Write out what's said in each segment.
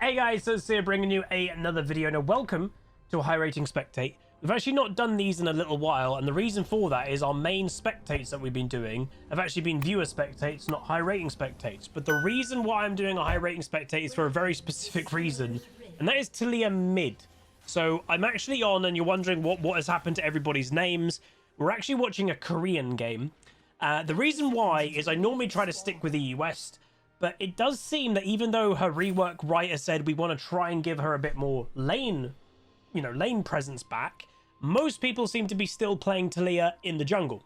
Hey guys, so it's here bringing you another video. Now welcome to a high rating spectate. We've actually not done these in a little while, and the reason for that is our main spectates that we've been doing have actually been viewer spectates, not high rating spectates. But the reason why I'm doing a high rating spectate is for a very specific reason, and that is TALIYAH mid. So I'm actually on, and you're wondering what has happened to everybody's names. We're actually watching a Korean game. The reason why is I normally try to stick with the West, but it does seem that even though her rework writer said we want to try and give her a bit more lane presence back, most people seem to be still playing TALIYAH in the jungle.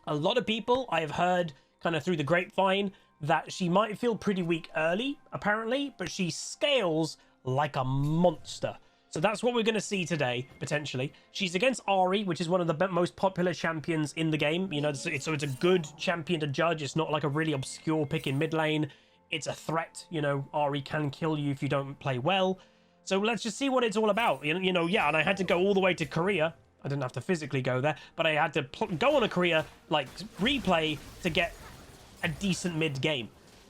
A lot of people I have heard kind of through the grapevine that she might feel pretty weak early, apparently, but she scales like a monster. So that's what we're going to see today, potentially. She's against Ahri, which is one of the most popular champions in the game. You know, so it's a good champion to judge. It's not like a really obscure pick in mid lane. It's a threat. You know, Ahri can kill you if you don't play well. So let's just see what it's all about. You know, yeah, and I had to go all the way to Korea. I didn't have to physically go there, but I had to go on a Korea, like, replay to get a decent mid game.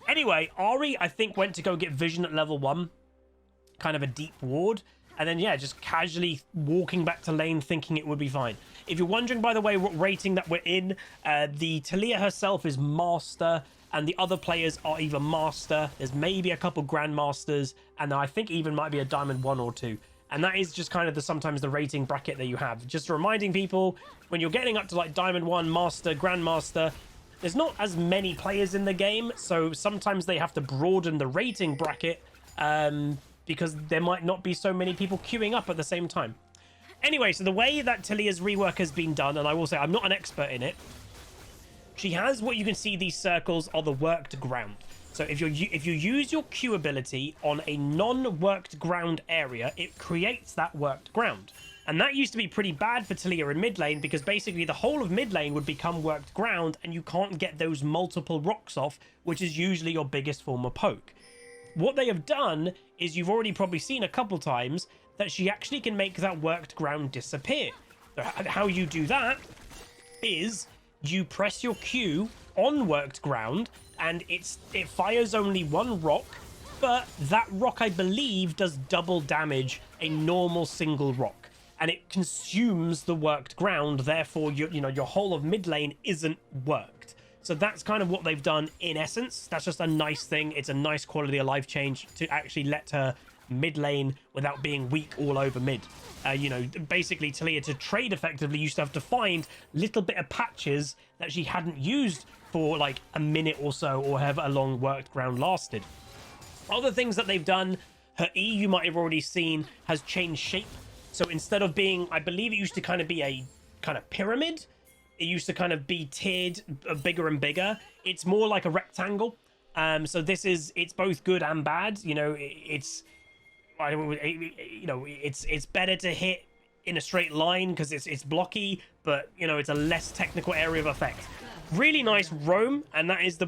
Anyway, Ahri, I think, went to go get vision at level 1. Kind of a deep ward. And then, yeah, just casually walking back to lane thinking it would be fine. If you're wondering, by the way, what rating that we're in, the TALIYAH herself is Master, and the other players are either Master. There's maybe a couple Grandmasters, and I think even might be a Diamond 1 or 2. And that is just kind of sometimes the rating bracket that you have. Just reminding people, when you're getting up to like Diamond 1, Master, Grandmaster, there's not as many players in the game, so sometimes they have to broaden the rating bracket, because there might not be so many people queuing up at the same time. Anyway, so the way that TALIYAH's rework has been done, and I will say I'm not an expert in it, she has what you can see, these circles are the worked ground. So if you use your Q ability on a non-worked ground area, it creates that worked ground. And that used to be pretty bad for TALIYAH in mid lane, because basically the whole of mid lane would become worked ground, and you can't get those multiple rocks off, which is usually your biggest form of poke. What they have done is, you've already probably seen a couple times, that she actually can make that worked ground disappear. How you do that is you press your Q on worked ground, and it fires only one rock, but that rock, I believe, does double damage a normal single rock, and it consumes the worked ground. Therefore, your whole of mid lane isn't worked. So that's kind of what they've done in essence. That's just a nice thing. It's a nice quality of life change to actually let her mid lane without being weak all over mid. You know, basically TALIYAH, to trade effectively, used to have to find little bit of patches that she hadn't used for like a minute or so, or however long worked ground lasted. Other things that they've done, her E, you might have already seen, has changed shape. So instead of being, I believe it used to kind of be a kind of pyramid, it used to kind of be tiered bigger and bigger. It's more like a rectangle. So it's both good and bad. You know, it's better to hit in a straight line because it's blocky, but you know, it's a less technical area of effect. Really nice roam, and that is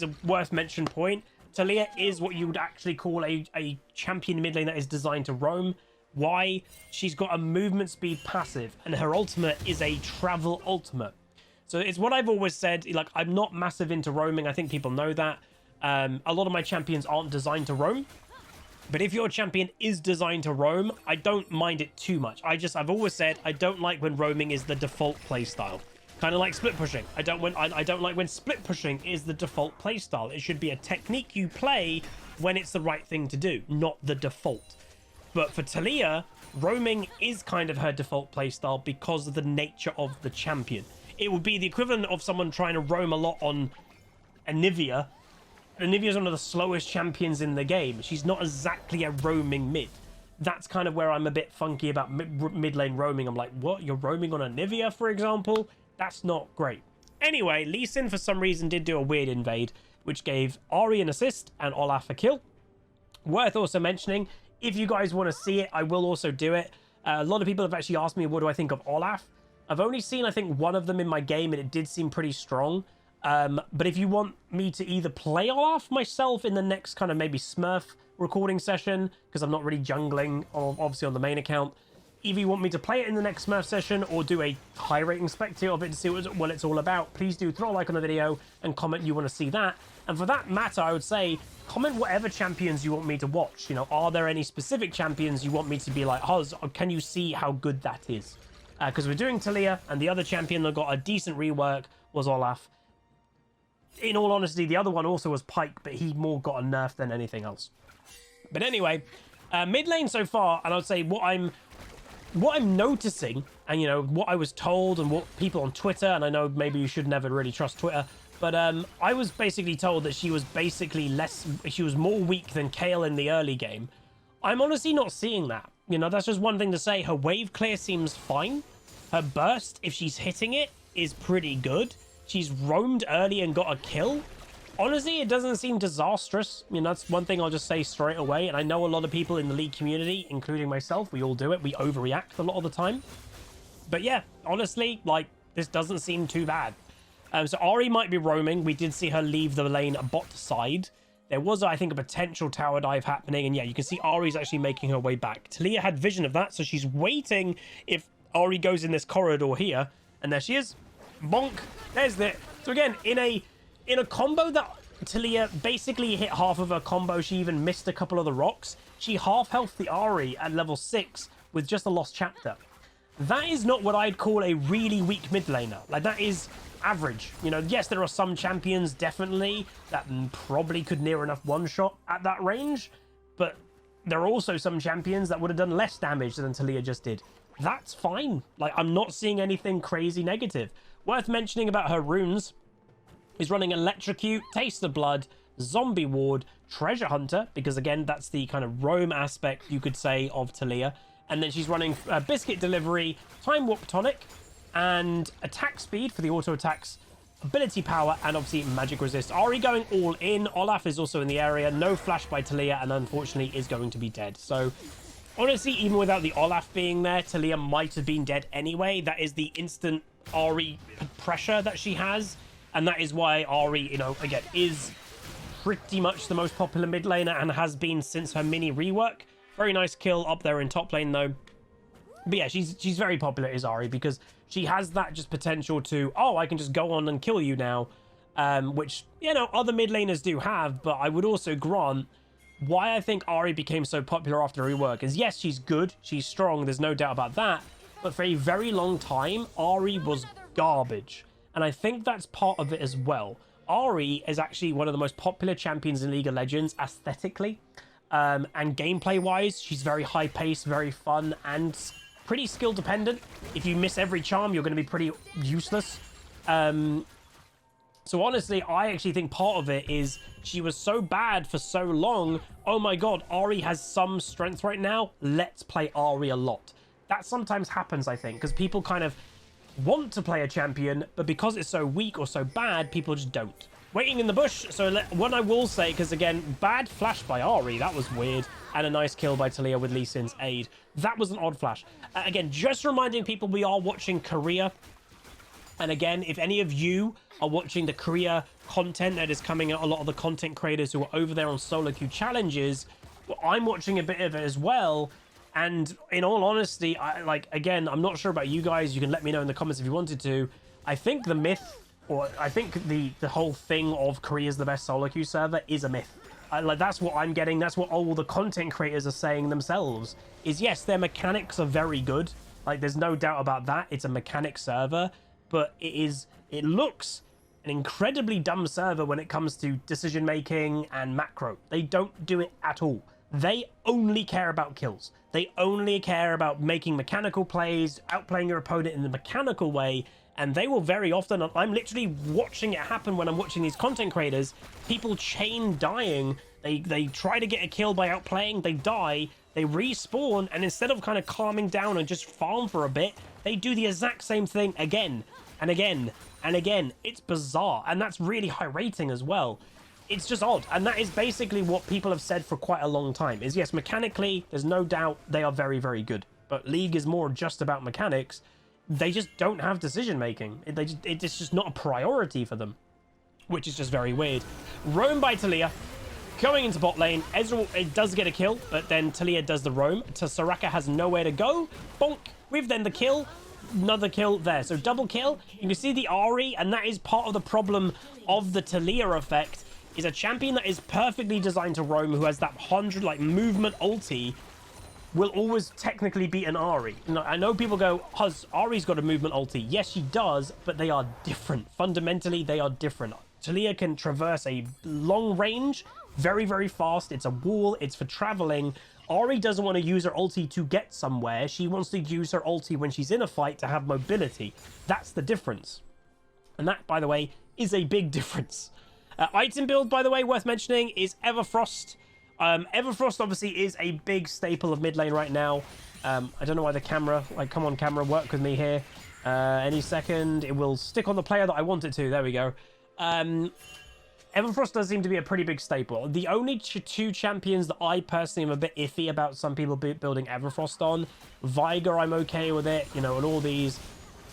a worth mention point. TALIYAH is what you would actually call a champion mid lane that is designed to roam. Why? She's got a movement speed passive, and her ultimate is a travel ultimate. So it's what I've always said, like, I'm not massive into roaming. I think people know that. A lot of my champions aren't designed to roam, but if your champion is designed to roam, I don't mind it too much. I've always said I don't like when roaming is the default playstyle. Kind of like split pushing. I don't like when split pushing is the default playstyle. It should be a technique you play when it's the right thing to do, not the default. But for TALIYAH, roaming is kind of her default playstyle because of the nature of the champion. It would be the equivalent of someone trying to roam a lot on Anivia. Anivia is one of the slowest champions in the game. She's not exactly a roaming mid. That's kind of where I'm a bit funky about mid lane roaming. I'm like, what? You're roaming on Anivia, for example? That's not great. Anyway, Lee Sin for some reason did do a weird invade, which gave Ahri an assist and Olaf a kill. Worth also mentioning, if you guys want to see it, I will also do it. A lot of people have actually asked me, what do I think of Olaf? I've only seen, I think, one of them in my game, and it did seem pretty strong. But if you want me to either play Olaf myself in the next kind of maybe Smurf recording session, because I'm not really jungling, obviously, on the main account, Either you want me to play it in the next Smurf session or do a high rating spectate of it to see what it's all about, please do throw a like on the video and comment you want to see that. And for that matter, I would say comment whatever champions you want me to watch. You know, are there any specific champions you want me to be like, Huz, can you see how good that is? Because we're doing TALIYAH, and the other champion that got a decent rework was Olaf. In all honesty, the other one also was Pike, but he more got a nerf than anything else. But anyway, mid lane so far, and I would say what I'm noticing, and you know, what I was told and what people on Twitter, and I know maybe you should never really trust Twitter, but I was basically told that she was basically she was more weak than Kayle in the early game. I'm honestly not seeing that. You know, that's just one thing to say. Her wave clear seems fine. Her burst, if she's hitting it, is pretty good. She's roamed early and got a kill. Honestly, it doesn't seem disastrous. You know, that's one thing I'll just say straight away. And I know a lot of people in the League community, including myself, we all do it. We overreact a lot of the time. But yeah, honestly, like, this doesn't seem too bad. So Ahri might be roaming. We did see her leave the lane bot side. There was, I think, a potential tower dive happening. And yeah, you can see Ahri's actually making her way back. TALIYAH had vision of that, so she's waiting if Ahri goes in this corridor here. And there she is. Bonk. There's the... So again, in a combo that TALIYAH basically hit half of her combo, she even missed a couple of the rocks. She half-healthed the Ahri at level 6 with just a lost chapter. That is not what I'd call a really weak mid laner. Like, that is average. You know, yes, there are some champions, definitely, that probably could near enough one-shot at that range, but there are also some champions that would have done less damage than TALIYAH just did. That's fine. Like, I'm not seeing anything crazy negative. Worth mentioning about her runes is running Electrocute, Taste of Blood, Zombie Ward, Treasure Hunter, because again, that's the kind of roam aspect, you could say, of TALIYAH. And then she's running Biscuit Delivery, Time Warp Tonic, and Attack Speed for the auto attacks, Ability Power, and obviously Magic Resist. Ahri going all in. Olaf is also in the area. No flash by TALIYAH, and unfortunately is going to be dead. So honestly, even without the Olaf being there, TALIYAH might have been dead anyway. That is the instant Ahri pressure that she has. And that is why Ahri, you know, again, is pretty much the most popular mid laner and has been since her mini rework. Very nice kill up there in top lane, though. But yeah, she's very popular, is Ahri, because she has that just potential to, oh, I can just go on and kill you now, which, you know, other mid laners do have. But I would also grant why I think Ahri became so popular after rework is, yes, she's good, she's strong, there's no doubt about that. But for a very long time, Ahri was garbage. And I think that's part of it as well. Ahri is actually one of the most popular champions in League of Legends aesthetically. And gameplay-wise, she's very high-paced, very fun, and pretty skill-dependent. If you miss every charm, you're going to be pretty useless. So honestly, I actually think part of it is she was so bad for so long. Oh my god, Ahri has some strength right now. Let's play Ahri a lot. That sometimes happens, I think, because people kind of want to play a champion, but because it's so weak or so bad, people just don't. Waiting in the bush. So what I will say, because again, bad flash by Ahri, that was weird, and a nice kill by TALIYAH with Lee Sin's aid. That was an odd flash. Again, just reminding people we are watching Korea. And again, if any of you are watching the Korea content that is coming out, a lot of the content creators who are over there on solo queue challenges, well, I'm watching a bit of it as well. And in all honesty, again, I'm not sure about you guys. You can let me know in the comments if you wanted to. I think the myth, or I think the whole thing of Korea's the best solo queue server is a myth. That's what I'm getting. That's what all the content creators are saying themselves. Is yes, their mechanics are very good. Like, there's no doubt about that. It's a mechanic server, but it looks an incredibly dumb server when it comes to decision making and macro. They don't do it at all. They only care about kills. They only care about making mechanical plays, outplaying your opponent in the mechanical way, and they will very often, I'm literally watching it happen when I'm watching these content creators, people chain dying, they try to get a kill by outplaying, they die, they respawn, and instead of kind of calming down and just farm for a bit, they do the exact same thing again, and again, and again. It's bizarre, and that's really high rating as well. It's just odd, and that is basically what people have said for quite a long time, is yes, mechanically, there's no doubt they are very, very good, but League is more just about mechanics. They just don't have decision making. It's just not a priority for them, which is just very weird. Roam by TALIYAH. Going into bot lane, Ezreal, it does get a kill, but then TALIYAH does the roam. Soraka has nowhere to go. Bonk, with then the kill. Another kill there. So double kill. You can see the Ahri, and that is part of the problem of the TALIYAH effect, is a champion that is perfectly designed to roam, who has that 100 like movement ulti, will always technically beat an Ahri. Now, I know people go, Ahri's got a movement ulti. Yes, she does, but they are different. Fundamentally, they are different. TALIYAH can traverse a long range very, very fast. It's a wall. It's for traveling. Ahri doesn't want to use her ulti to get somewhere. She wants to use her ulti when she's in a fight to have mobility. That's the difference. And that, by the way, is a big difference. Item build, by the way, worth mentioning is Everfrost. Everfrost obviously is a big staple of mid lane right now. I don't know why the camera, like, come on camera, work with me here. Any second, it will stick on the player that I want it to. There we go. Everfrost does seem to be a pretty big staple. The only two champions that I personally am a bit iffy about some people building Everfrost on, Viger, I'm okay with it, you know, and all these.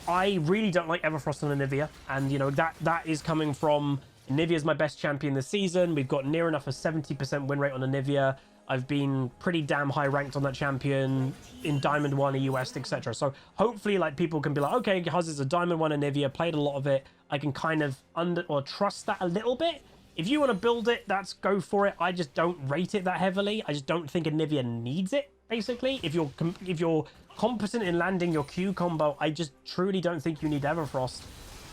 I really don't like Everfrost on Anivia, and, you know, that is coming from Anivia's my best champion this season. We've got near enough a 70% win rate on Anivia. I've been pretty damn high ranked on that champion in Diamond 1, EU West, etc. So hopefully, like, people can be like, okay, Huzz is a Diamond 1 Anivia, played a lot of it. I can kind of trust that a little bit. If you want to build it, that's go for it. I just don't rate it that heavily. I just don't think Anivia needs it, basically. If you're competent in landing your Q combo, I just truly don't think you need Everfrost.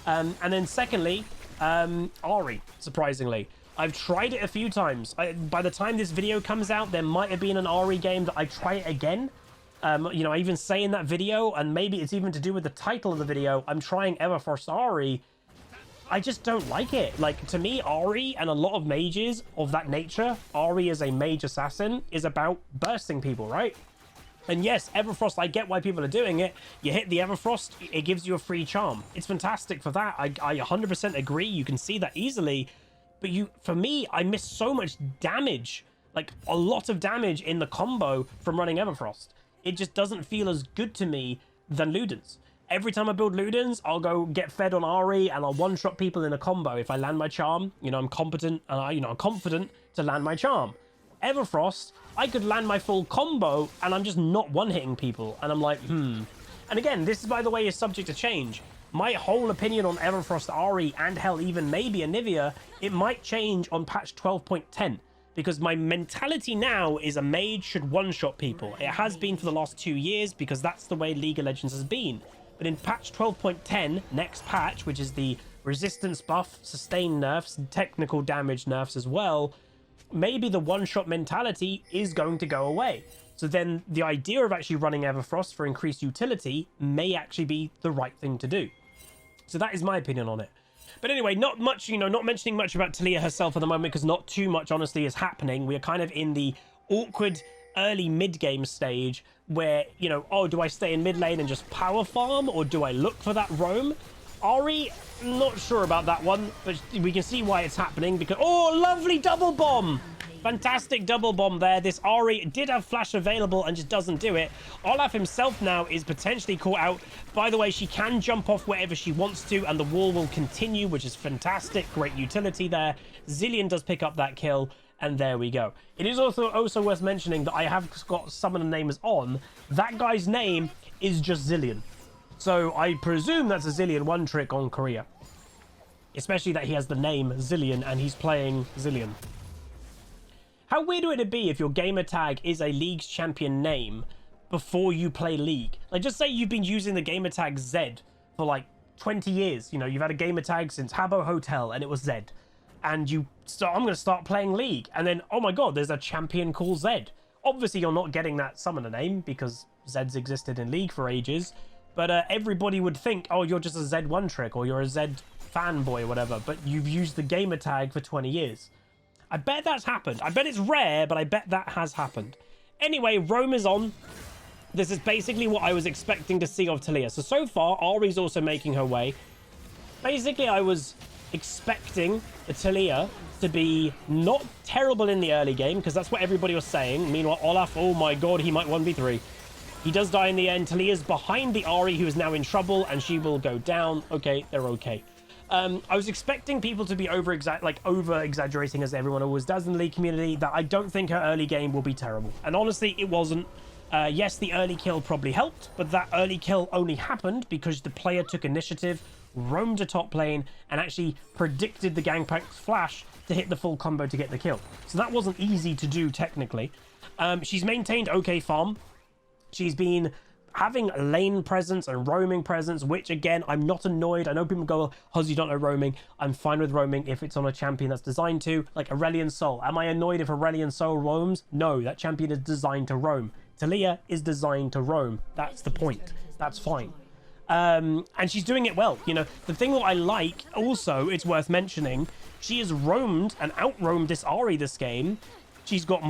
And then secondly, Ahri, surprisingly. I've tried it a few times. By the time this video comes out, there might have been an Ahri game that I try it again. You know, I even say in that video, and maybe it's even to do with the title of the video, I'm trying Everfrost Ahri. I just don't like it. Like, to me, Ahri and a lot of mages of that nature, Ahri as a mage assassin, is about bursting people, right? And yes, Everfrost, I get why people are doing it. You hit the Everfrost, it gives you a free charm. It's fantastic for that. I 100% agree. You can see that easily. But for me, I miss so much damage, like a lot of damage in the combo from running Everfrost. It just doesn't feel as good to me than Ludens. Every time I build Ludens, I'll go get fed on Ahri and I'll one-shot people in a combo. If I land my charm, you know, I'm competent and I'm confident to land my charm. Everfrost, I could land my full combo and I'm just not one-hitting people. And I'm like, And again, this, by the way, is subject to change. My whole opinion on Everfrost Ahri, and hell, even maybe Anivia, it might change on patch 12.10. Because my mentality now is a mage should one-shot people. It has been for the last 2 years because that's the way League of Legends has been. But in patch 12.10, next patch, which is the resistance buff, sustain nerfs, and technical damage nerfs as well, maybe the one-shot mentality is going to go away. So then the idea of actually running Everfrost for increased utility may actually be the right thing to do. So that is my opinion on it. But anyway, not much, you know, not mentioning much about TALIYAH herself at the moment because not too much, honestly, is happening. We are kind of in the awkward early mid-game stage where, you know, oh, do I stay in mid lane and just power farm, or do I look for that roam? Ahri, not sure about that one, but we can see why it's happening because, oh, lovely double bomb. Fantastic double bomb there. This Ahri did have flash available and just doesn't do it. Olaf himself now is potentially caught out. By the way, she can jump off wherever she wants to and the wall will continue, which is fantastic. Great utility there. Zilean does pick up that kill. And there we go. It is also worth mentioning that I have got some of the names on. That guy's name is just Zilean. So I presume that's a Zilean one trick on Korea. Especially that he has the name Zilean and he's playing Zilean. How weird would it be if your gamer tag is a League's champion name before you play League? Like, just say you've been using the gamer tag Zed for like 20 years. You know, you've had a gamer tag since Habbo Hotel and it was Zed. And I'm going to start playing League. And then, oh my god, there's a champion called Zed. Obviously, you're not getting that summoner name because Zed's existed in League for ages. But everybody would think, oh, you're just a Zed one trick or you're a Zed fanboy or whatever. But you've used the gamer tag for 20 years. I bet that's happened. I bet it's rare, but I bet that has happened. Anyway, Rome is on. This is basically what I was expecting to see of TALIYAH. So far, Ahri's also making her way. Basically, I was expecting the TALIYAH to be not terrible in the early game, because that's what everybody was saying. Meanwhile, Olaf, oh my god, he might 1v3. He does die in the end. TALIYAH's behind the Ahri, who is now in trouble, and she will go down. Okay, they're okay. I was expecting people to be over exaggerating as everyone always does in the League community, that I don't think her early game will be terrible. And honestly, it wasn't. Yes, the early kill probably helped, but that early kill only happened because the player took initiative, roamed a top lane, and actually predicted the Gangplank's flash to hit the full combo to get the kill. So that wasn't easy to do technically. She's maintained okay farm. She's been having lane presence and roaming presence, which again, I'm not annoyed. I know people go, Huzzy, you don't know roaming. I'm fine with roaming if it's on a champion that's designed to, like Aurelion Sol. Am I annoyed if Aurelion Sol roams? No, that champion is designed to roam. TALIYAH is designed to roam. That's the point. That's fine. And she's doing it well. You know, the thing that I like, also, it's worth mentioning, she has roamed and out-roamed this Ahri this game. She's got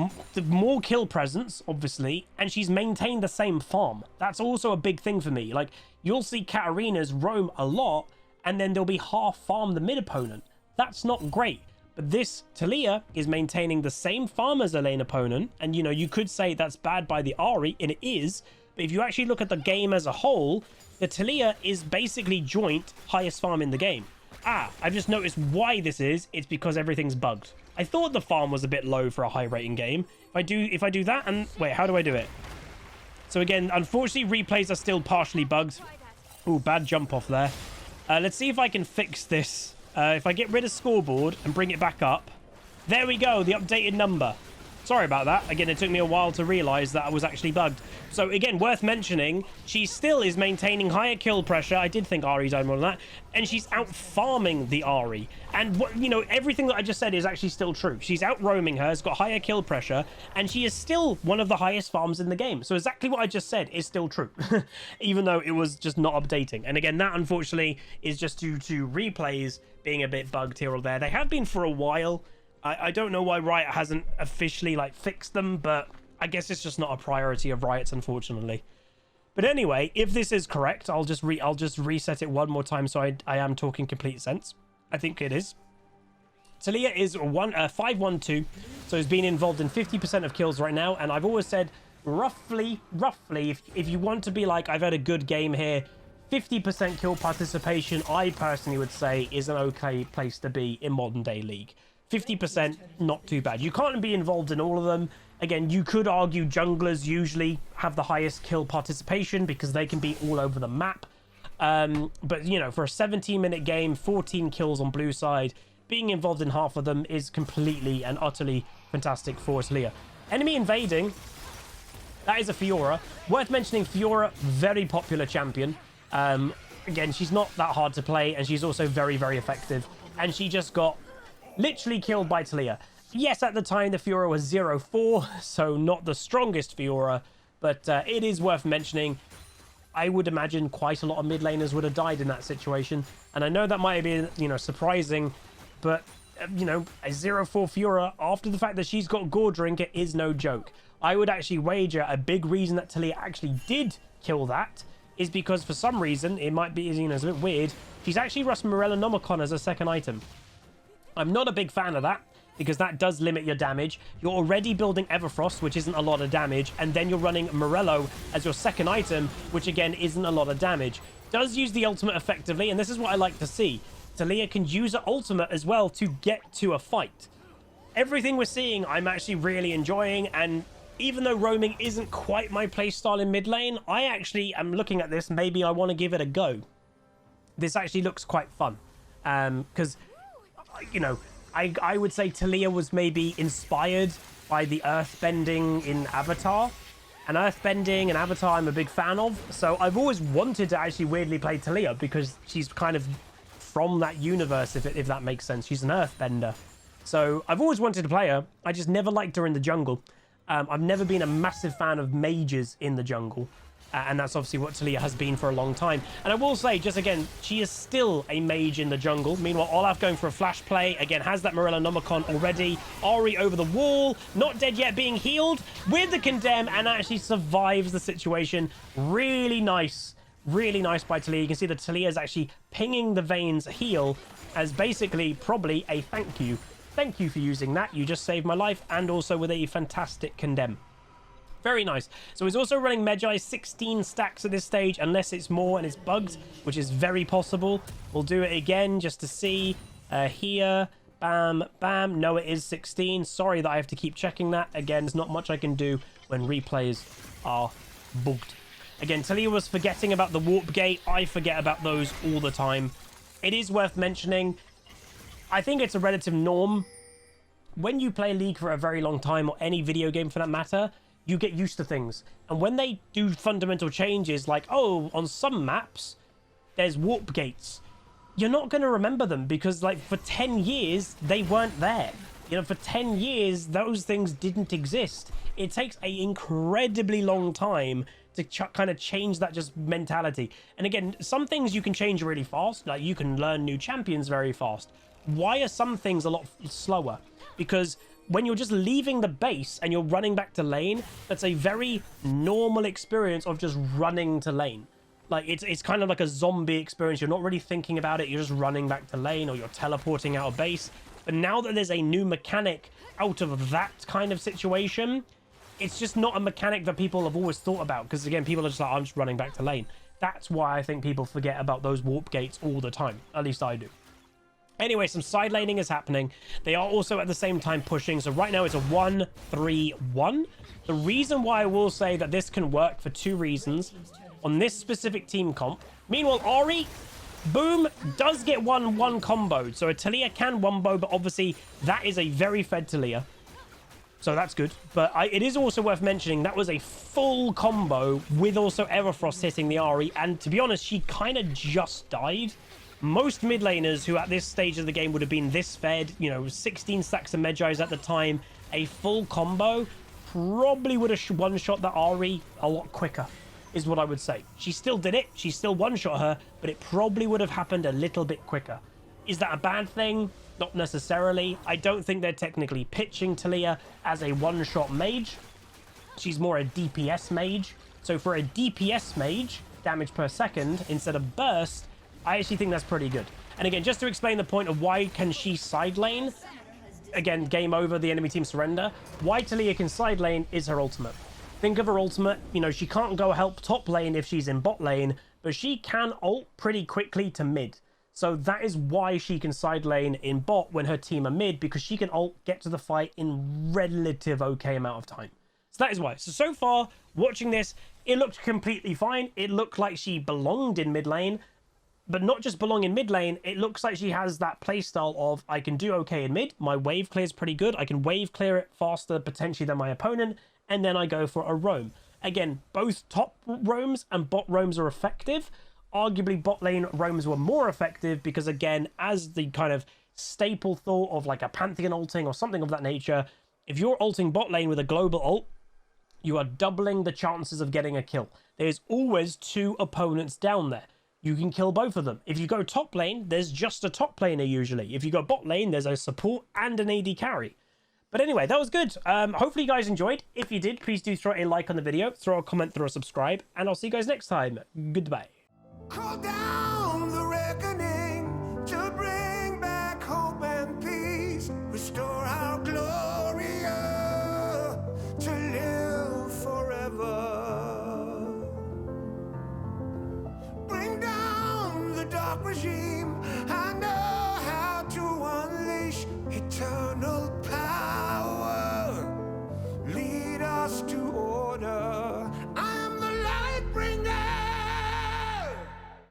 more kill presence, obviously, and she's maintained the same farm. That's also a big thing for me. Like, you'll see Katarinas roam a lot, and then they'll be half farm the mid opponent. That's not great. But this TALIYAH is maintaining the same farm as a lane opponent, and, you know, you could say that's bad by the Ahri, and it is, but if you actually look at the game as a whole, the TALIYAH is basically joint highest farm in the game. I've just noticed why this is. It's because everything's bugged. I thought the farm was a bit low for a high rating game. If I do that and wait, how do I do it? So again, unfortunately, replays are still partially bugged. Ooh, bad jump off there. Let's see if I can fix this. If I get rid of scoreboard and bring it back up. There we go, the updated number. Sorry about that. Again, it took me a while to realize that I was actually bugged. So again, worth mentioning, she still is maintaining higher kill pressure. I did think Ahri died more than that. And she's out farming the Ahri. And what, you know, everything that I just said is actually still true. She's out roaming her, has got higher kill pressure, and she is still one of the highest farms in the game. So exactly what I just said is still true, even though it was just not updating. And again, that unfortunately is just due to replays being a bit bugged here or there. They have been for a while. I don't know why Riot hasn't officially like fixed them, but I guess it's just not a priority of Riot's, unfortunately. But anyway, if this is correct, I'll just reset it one more time so I am talking complete sense. I think it is. TALIYAH is 512, so he's been involved in 50% of kills right now, and I've always said roughly, if you want to be like, I've had a good game here, 50% kill participation, I personally would say, is an okay place to be in modern day League. 50%, not too bad. You can't be involved in all of them. Again, you could argue junglers usually have the highest kill participation because they can be all over the map. But, you know, for a 17-minute game, 14 kills on blue side, being involved in half of them is completely and utterly fantastic for TALIYAH. Enemy invading, that is a Fiora. Worth mentioning, Fiora, very popular champion. Again, she's not that hard to play, and she's also very, very effective. And she just got literally killed by TALIYAH. Yes, at the time, the Fiora was 0-4, so not the strongest Fiora, but it is worth mentioning. I would imagine quite a lot of mid laners would have died in that situation, and I know that might have been, you know, surprising, but, you know, a 0-4 Fiora, after the fact that she's got Gore Drinker, is no joke. I would actually wager a big reason that TALIYAH actually did kill that is because, for some reason, it might be, you know, it's a bit weird, she's actually rushed Morellonomicon as a second item. I'm not a big fan of that, because that does limit your damage. You're already building Everfrost, which isn't a lot of damage, and then you're running Morello as your second item, which again isn't a lot of damage. Does use the ultimate effectively, and this is what I like to see. TALIYAH can use her ultimate as well to get to a fight. Everything we're seeing, I'm actually really enjoying, and even though roaming isn't quite my playstyle in mid lane, I actually am looking at this, maybe I want to give it a go. This actually looks quite fun, because, you know, I would say TALIYAH was maybe inspired by the earthbending in Avatar. And earthbending and Avatar I'm a big fan of. So I've always wanted to actually weirdly play TALIYAH because she's kind of from that universe, if that makes sense. She's an earthbender. So I've always wanted to play her. I just never liked her in the jungle. I've never been a massive fan of mages in the jungle. And that's obviously what TALIYAH has been for a long time. And I will say, just again, she is still a mage in the jungle. Meanwhile, Olaf going for a flash play. Again, has that Morellonomicon already. Ahri over the wall. Not dead yet, being healed with the condemn and actually survives the situation. Really nice. Really nice by TALIYAH. You can see that TALIYAH is actually pinging the Vayne's heal as basically probably a thank you. Thank you for using that. You just saved my life, and also with a fantastic condemn. Very nice. So he's also running Magi 16 stacks at this stage, unless it's more and it's bugged, which is very possible. We'll do it again just to see. Here, bam, bam. No, it is 16. Sorry that I have to keep checking that. Again, there's not much I can do when replays are bugged. Again, TALIYAH was forgetting about the warp gate. I forget about those all the time. It is worth mentioning. I think it's a relative norm. When you play League for a very long time, or any video game for that matter, you get used to things. And when they do fundamental changes, like, oh, on some maps, there's warp gates, you're not going to remember them because, like, for 10 years, they weren't there. You know, for 10 years, those things didn't exist. It takes an incredibly long time to kind of change that just mentality. And again, some things you can change really fast. Like, you can learn new champions very fast. Why are some things a lot slower? Because when you're just leaving the base and you're running back to lane, that's a very normal experience of just running to lane. Like, it's kind of like a zombie experience. You're not really thinking about it. You're just running back to lane, or you're teleporting out of base. But now that there's a new mechanic out of that kind of situation, it's just not a mechanic that people have always thought about. Because, again, people are just like, I'm just running back to lane. That's why I think people forget about those warp gates all the time. At least I do. Anyway, some side laning is happening. They are also at the same time pushing. So right now it's a 1-3-1. The reason why I will say that this can work for two reasons on this specific team comp. Meanwhile, Ahri, boom, does get one comboed. So a TALIYAH can wombo, but obviously that is a very fed TALIYAH. So that's good. But it is also worth mentioning that was a full combo with also Everfrost hitting the Ahri. And to be honest, she kind of just died. Most mid laners who at this stage of the game would have been this fed, you know, 16 stacks of Megis at the time, a full combo, probably would have one-shot the Ahri a lot quicker, is what I would say. She still did it. She still one-shot her, but it probably would have happened a little bit quicker. Is that a bad thing? Not necessarily. I don't think they're technically pitching TALIYAH as a one-shot mage. She's more a DPS mage. So for a DPS mage, damage per second, instead of burst, I actually think that's pretty good. And again, just to explain the point of why can she side lane, again, game over, the enemy team surrender. Why TALIYAH can side lane is her ultimate. Think of her ultimate, you know, she can't go help top lane if she's in bot lane, but she can ult pretty quickly to mid. So that is why she can side lane in bot when her team are mid, because she can ult, get to the fight in relative okay amount of time. So that is why. So far, watching this, it looked completely fine. It looked like she belonged in mid lane. But not just belong in mid lane, it looks like she has that playstyle of, I can do okay in mid, my wave clear is pretty good, I can wave clear it faster potentially than my opponent, and then I go for a roam. Again, both top roams and bot roams are effective. Arguably bot lane roams were more effective because, again, as the kind of staple thought of like a Pantheon ulting or something of that nature, if you're ulting bot lane with a global ult, you are doubling the chances of getting a kill. There's always two opponents down there. You can kill both of them. If you go top lane, there's just a top laner usually. If you go bot lane, there's a support and an AD carry. But anyway, that was good. Hopefully you guys enjoyed. If you did, please do throw a like on the video, throw a comment, throw a subscribe, and I'll see you guys next time. Goodbye. Call down the reckoning to bring back hope and peace. Restore our glory to live forever. Bring down the dark regime.